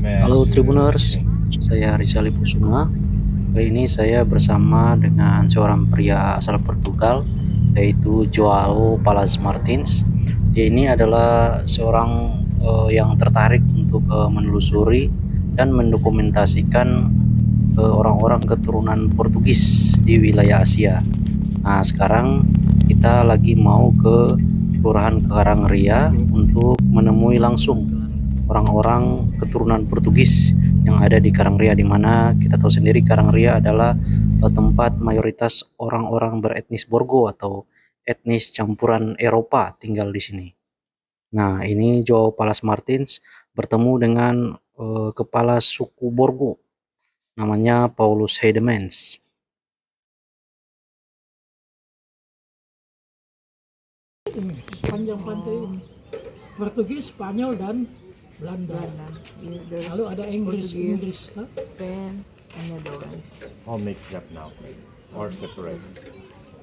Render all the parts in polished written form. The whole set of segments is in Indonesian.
Halo Tribuners, saya Rizali Pusuma. Kali ini saya bersama dengan seorang pria asal Portugal, yaitu Joao Palas Martins. Dia ini adalah seorang yang tertarik untuk menelusuri dan mendokumentasikan orang-orang keturunan Portugis di wilayah Asia. Nah, sekarang kita lagi mau ke Kelurahan Karangria untuk menemui langsung orang-orang keturunan Portugis yang ada di Karangria, di mana kita tahu sendiri Karangria adalah tempat mayoritas orang-orang beretnis Borgo atau etnis campuran Eropa tinggal di sini. Nah, ini Joao Palas Martins bertemu dengan kepala suku Borgo, namanya Paulus Hedemans. Sepanjang pantai ini Portugis, Spanyol, dan Belanda. Lalu ada Inggris, Spain, and Netherlands. All mixed up now, or separate.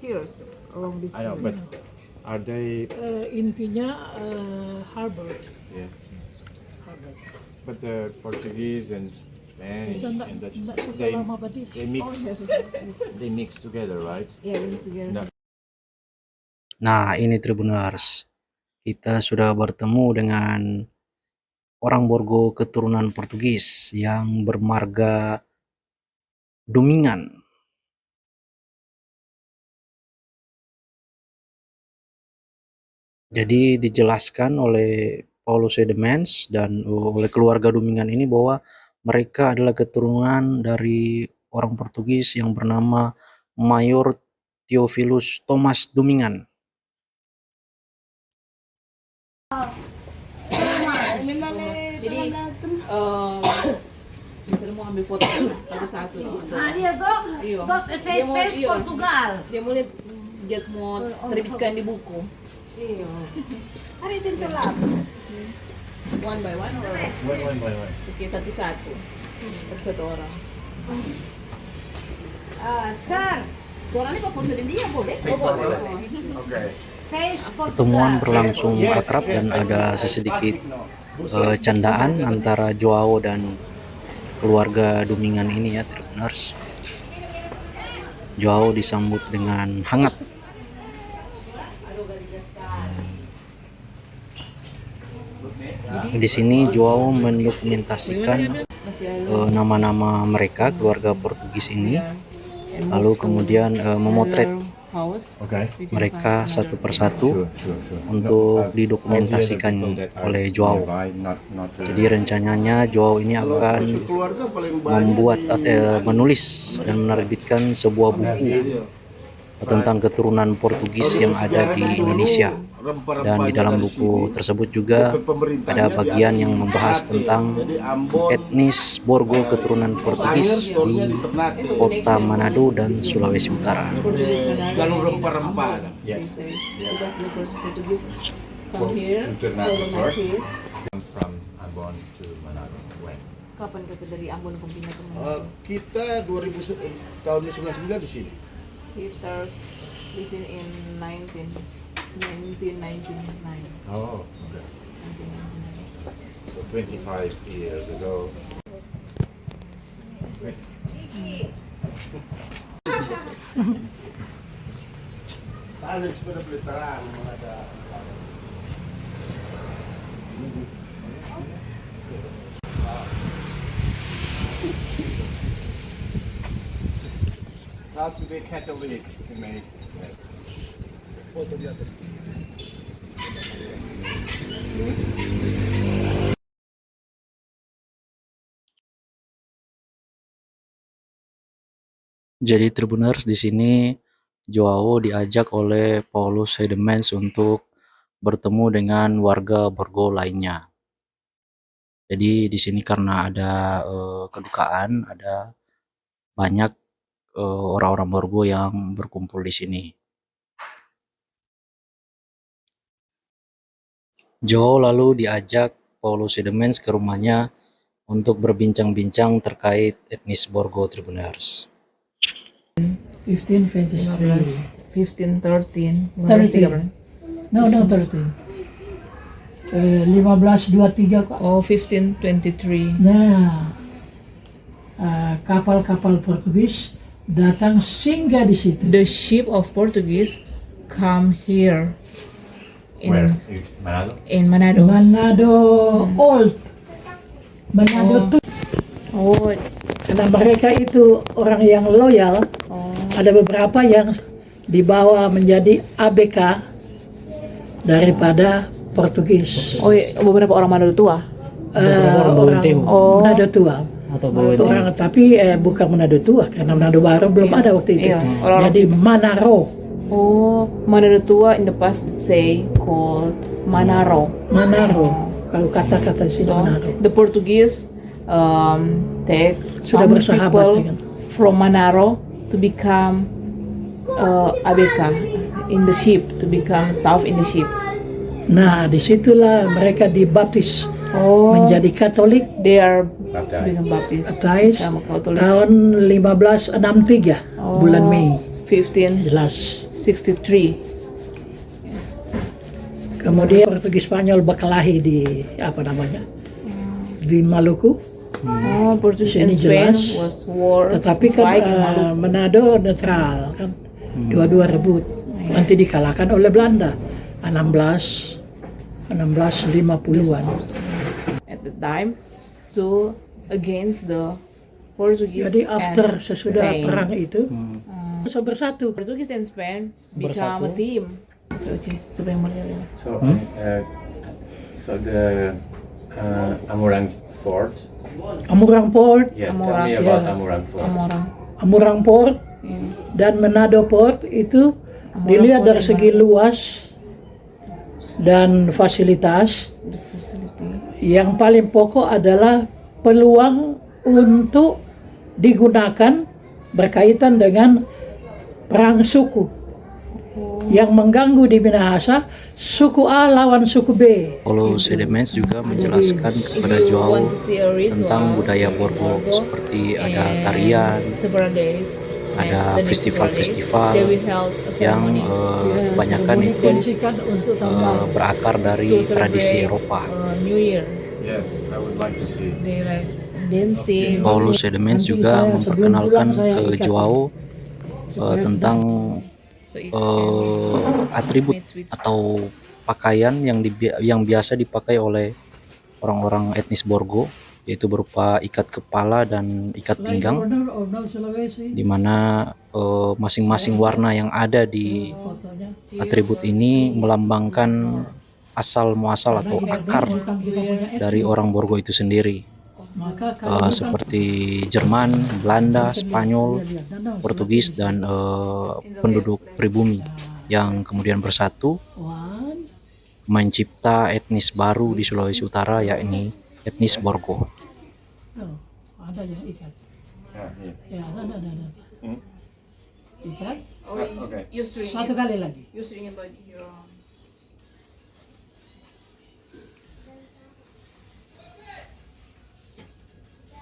Here, along this. I know, but are they? Intinya Harvard. Yeah. But the Portuguese and Spanish Kita and Dutch, tidak suka they lama badis. they mix together, right? Yeah, we together. No. Nah, ini Tribuners, kita sudah bertemu dengan orang Borgo keturunan Portugis yang bermarga Domingan. Jadi dijelaskan oleh Paulus Hedemans dan oleh keluarga Domingan ini bahwa mereka adalah keturunan dari orang Portugis yang bernama Mayor Theophilus Thomas Domingan. Jadi, bisa mau ambil foto satu-satu. Dia tuh, Iya. face Iya. Portugal. Dia mau lihat, dia mau terbitkan di buku. Iya. Hari itu telah. One by one or? One. Oke, satu-satu. Satu orang. Sir, Orang ini kok foto dia boleh? Okay. face Portugal. Pertemuan berlangsung akrab dan ada sesedikit candaan antara Joao dan keluarga Domingan ini ya, Tribuners. Joao disambut dengan hangat. Di sini Joao mendokumentasikan nama-nama mereka, keluarga Portugis ini, lalu kemudian memotret Okay. mereka satu persatu Sure. untuk didokumentasikan oleh Joao. Jadi rencananya Joao ini akan membuat menulis dan menerbitkan sebuah buku tentang keturunan Portugis yang ada di Indonesia. Dan di dalam buku tersebut juga ada bagian yang membahas tentang etnis Borgo keturunan Portugis di kota Manado dan Sulawesi Utara. Jalur rempah-rempah. Yes. Because the first Portuguese come From- here, to Ternate first. colonizes. From Ambon to Manado. When? Kapan kata dari Ambon ke pindah ke Uh, Manado? kita 2000 tahun 99 di sini. He starts living in 1999. Oh, okay. 1999. So 25 years ago. Alex pada pelitaran memang ada. How to be Catholic amazing. Yes. Foto di atas. Jadi Tribuners, di sini Joao diajak oleh Paulus Hedemans untuk bertemu dengan warga Borgo lainnya. Jadi di sini karena ada kedukaan, ada banyak orang-orang Borgo yang berkumpul di sini. Joao lalu diajak Paulus Hedemans ke rumahnya untuk berbincang-bincang terkait etnis Borgo, Tribuners. 1523. 15, 13. 13. No, 13. 1523 Pak. Oh, 1523. Nah, kapal-kapal Portugis datang singgah di situ. The ship of Portuguese come here Where? in In Manado? Manado. Manado Old, Manado Oh. Tua. Oh, Karena mereka itu orang yang loyal. oh, Ada beberapa yang dibawa menjadi ABK daripada Portugis. oh, iya, beberapa orang Manado tua. Beberapa orang Bawenteu. Oh. Manado Tua. Atau Orang, tapi bukan Manado Tua karena Manado Baru belum ada waktu itu. Iya, orang-orang Jadi Manaro, Oh, Manado tua in the past say called Manaro. Manaro. Kalau kata-kata di sini So Manaro. the Portuguese take Sudah some bersahabat people dengan. from Manaro to become ABK in the ship, to become staff in the ship. Nah, disitulah mereka dibaptis Oh, menjadi Katolik they are Baptized. become Baptist. baptis Become Catholic. tahun 1563 Oh, bulan Mei. 1563. Jelas. Kemudian Portugis Spanyol berkelahi di apa namanya? Di Maluku. Oh, Portuguese Sini and Spain jelas. was war. Tetapi kan fight in Maluku. Manado netral kan. Dua-dua rebut. Nanti dikalahkan oleh Belanda 1650-an. At the time, so against the Portuguese Jadi after and sesudah Spain. perang itu bisa bersatu. Portuguese and Spain become a team. Oke, siapa yang melihat ini? So, so the Amurang Fort. Amurang Port, Yeah, Amurang, tell me about yeah. Amurang Fort. Orang. Amurang Port Ya. dan Manado Port itu Amurang dilihat Port dari dan segi Manado. luas dan fasilitas. The facility. Yang paling pokok adalah peluang untuk digunakan berkaitan dengan perang suku yang mengganggu di Minahasa, suku A lawan suku B. Paulo Sedemens juga menjelaskan kepada If you Joao want to see a ritual tentang budaya in Borgo Borgo, seperti ada and tarian, several days, ada and the next festival-festival they will held a yang ceremony kebanyakan itu Difungsikan untuk tahun berakar dari to tradisi celebrate, Eropa. New Year. Yes, I would like to see. They like dancing. Paulo Sedemens Nanti juga saya sebelum memperkenalkan pulang saya ke ikat Joao supaya tentang So it atribut mates with atau pakaian yang biasa dipakai oleh orang-orang etnis Borgo, yaitu berupa ikat kepala dan ikat pinggang, Sulawesi. di mana masing-masing warna yang ada di Fotonya. atribut ini melambangkan asal muasal atau akar Bukan kita punya dari orang Borgo itu sendiri. Maka kalau Seperti Jerman, Belanda, Spanyol, Portugis, dan penduduk pribumi yang kemudian bersatu One, mencipta etnis baru di Sulawesi Utara, yakni etnis Borgo. oh, ada yang ikat. Yeah. Ya, ada. Hmm? Ikat. Oh, Okay. you string Satu it. kali lagi. You string it by your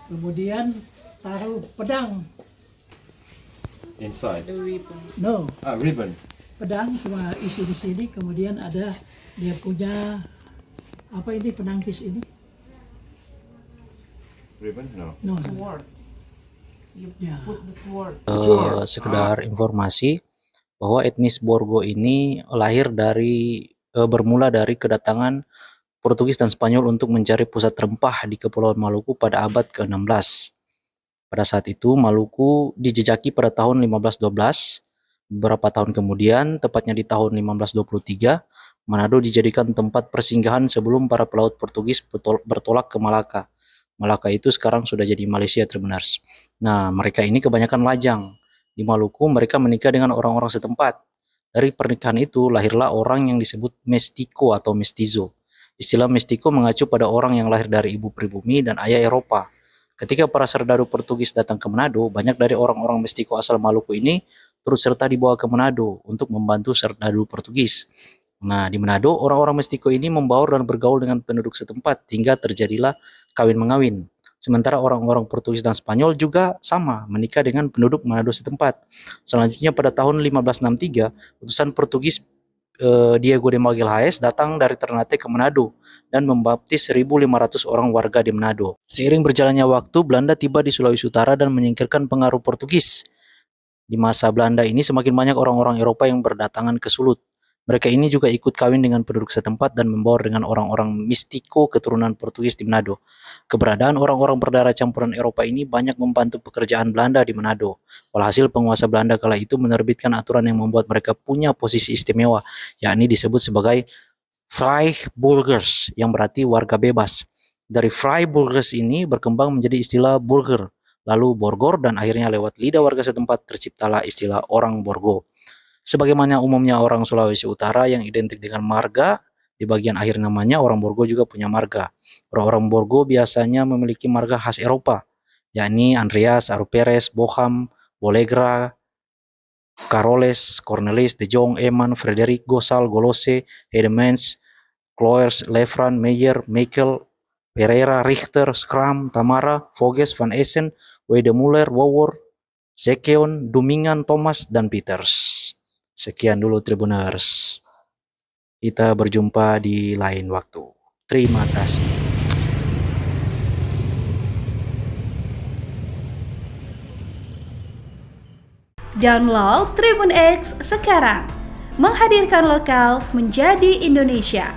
Kemudian taruh pedang. Inside. the weapon. No, Ribbon. pedang cuma isi di sini. Kemudian ada dia punya apa ini penangkis ini? Ribbon? No. No, Sword. You ya. put the sword. Sekedar informasi bahwa etnis Borgo ini bermula dari kedatangan Portugis dan Spanyol untuk mencari pusat rempah di Kepulauan Maluku pada abad ke-16. Pada saat itu Maluku dijejaki pada tahun 1512. Beberapa tahun kemudian, tepatnya di tahun 1523, Manado dijadikan tempat persinggahan sebelum para pelaut Portugis bertolak ke Malaka. Malaka itu sekarang sudah jadi Malaysia Tribunars. Nah, mereka ini kebanyakan lajang. Di Maluku mereka menikah dengan orang-orang setempat. Dari pernikahan itu lahirlah orang yang disebut mestico atau mestizo. Istilah mestico mengacu pada orang yang lahir dari ibu pribumi dan ayah Eropa. Ketika para serdadu Portugis datang ke Manado, banyak dari orang-orang mestico asal Maluku ini turut serta dibawa ke Manado untuk membantu serdadu Portugis. Nah, di Manado, orang-orang mestico ini membaur dan bergaul dengan penduduk setempat hingga terjadilah kawin-mengawin. Sementara orang-orang Portugis dan Spanyol juga sama, menikah dengan penduduk Manado setempat. Selanjutnya pada tahun 1563, utusan Portugis Diego de Magalhaes datang dari Ternate ke Manado dan membaptis 1.500 orang warga di Manado. Seiring berjalannya waktu, Belanda tiba di Sulawesi Utara dan menyingkirkan pengaruh Portugis. Di masa Belanda ini semakin banyak orang-orang Eropa yang berdatangan ke Sulut. Mereka ini juga ikut kawin dengan penduduk setempat dan membaur dengan orang-orang mistiko keturunan Portugis di Manado. Keberadaan orang-orang berdarah campuran Eropa ini banyak membantu pekerjaan Belanda di Manado. Walhasil penguasa Belanda kala itu menerbitkan aturan yang membuat mereka punya posisi istimewa, yakni disebut sebagai Vrijburgers, yang berarti warga bebas. Dari Vrijburgers ini berkembang menjadi istilah burger, lalu Borgor, dan akhirnya lewat lidah warga setempat terciptalah istilah orang Borgo. Sebagaimana umumnya orang Sulawesi Utara yang identik dengan marga, di bagian akhir namanya orang Borgo juga punya marga. Orang-orang Borgo biasanya memiliki marga khas Eropa, yakni Andreas, Aruperes, Boham, Bolegra, Caroles, Cornelis, De Jong, Eman, Frederick, Gosal, Golose, Hedemans, Cloers, Lefran, Meyer, Michael, Pereira, Richter, Skram, Tamara, Voges, Van Essen, Wedemuller, Wawor, Zekeon, Dumingan, Thomas, dan Peters. Sekian dulu Tribuners. Kita berjumpa di lain waktu. Terima kasih. Download Tribun X sekarang. Menghadirkan lokal menjadi Indonesia.